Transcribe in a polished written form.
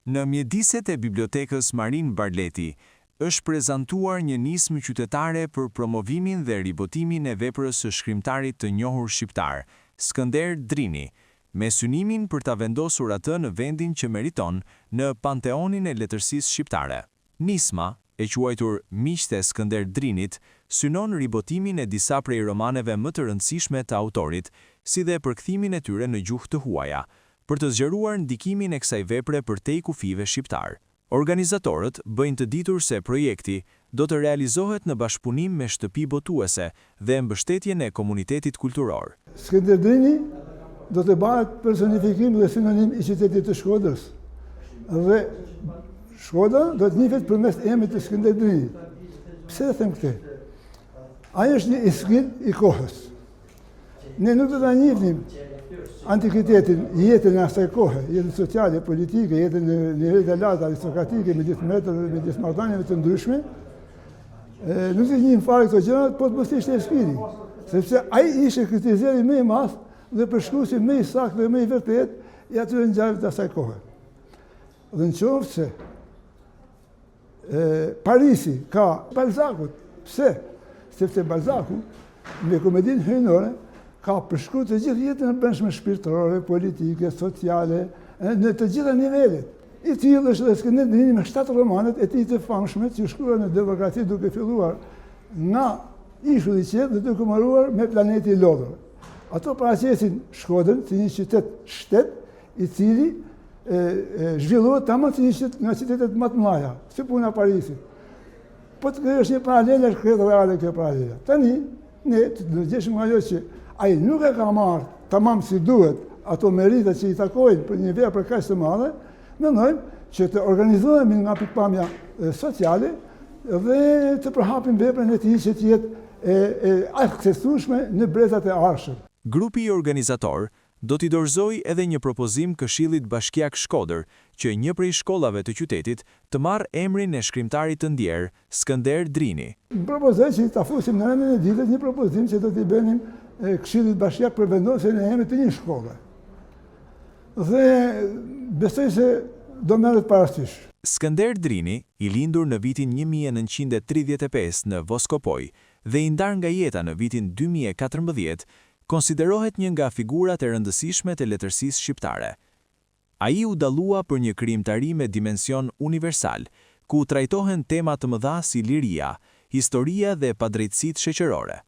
Në mjediset e bibliotekës Marin Barleti, është prezantuar një nismë qytetare për promovimin dhe ribotimin e veprës së shkrimtarit të njohur shqiptar, Skënder Drini, me synimin për ta vendosur atë në vendin që meriton në panteonin e letërsisë shqiptare. Nisma, e quajtur Miqtë e Skënder Drinit, synon ribotimin e disa prej romaneve më të rëndësishme të autorit, si dhe përkthimin e tyre në gjuhë të huaja, për të zgjeruar ndikimin e kësaj vepre përtej kufive shqiptar. Organizatorët bëjnë të ditur se projekti do të realizohet në bashkëpunim me shtëpi botuese dhe mbështetjen e komunitetit kulturor. Skënder Drini do të bëhet personifikim dhe sinonim i qytetit të Shkodrës. Dhe Shkodra do të njihet përmes emrit të Skënder Drinit. Pse e them këtë? Ai është një iskil i kohës. Ne nuk do ta njihnim antikitetin, jetën e asaj kohe, jetën sociale, politike, jetën në nivelet e larta aristokratike, me gjithë metodave dhe me gjithë marrëdhënieve të ndryshme. Nuk të njihim fare këto gjëra, po të mos ishte Eskili, sepse ai ishte kritizeri më i madh dhe përshkruesi më i saktë dhe më i vërtetë i atyre ngjarjeve të asaj kohe. Dhe nëse Parisi ka Balzacut, pse? Sepse Balzacu me komedinë hyjnore ka përshkruar të gjithë jetën e brendshme shpirtërore, politike, sociale, në të gjitha nivelet. I tillë është edhe Skënder Drini me 7 romanet e tij të famshme që shkruan në demokraci duke filluar nga Ishulli i Qetë dhe duke mbaruar me Planeti i Lodhur. Ato paraqesin Shkodrën si një qytet-shtet i cili zhvillohet tamam si një qytet nga qytetet më të mëdha, si puna e Parisit. Po të është një paralele reale kjo paralele. Tani ne të gjeshëm ajo që ai nuk e ka marrë tamam si duhet ato merita që i takojnë për një vepër kaq të madhe, mendojmë që të organizohemi nga pikpamja sociale dhe të përhapim veprën e tij që të jetë aksesueshme në brezat e ardhshëm. Grupi organizator do t'i dorëzoj edhe një propozim Këshillit Bashkiak Shkodër, që një prej shkollave të qytetit të marrë emrin e shkrimtarit të ndjer, Skënder Drini. Propozoj që ta fusim në rendin e ditës një propozim që do t'i bënim Këshillit Bashkiak për vendosjen e emrit të një shkolle. Dhe besoj se do merret parasysh. Skënder Drini, i lindur në vitin 1935 në Voskopoj dhe i ndar nga jeta në vitin 2014, konsiderohet një nga figurat e rëndësishme të letërsisë shqiptare. Ai u dallua për një krijimtari me dimension universal, ku trajtohen tema të mëdha si liria, historia dhe padrejtësitë shoqërore.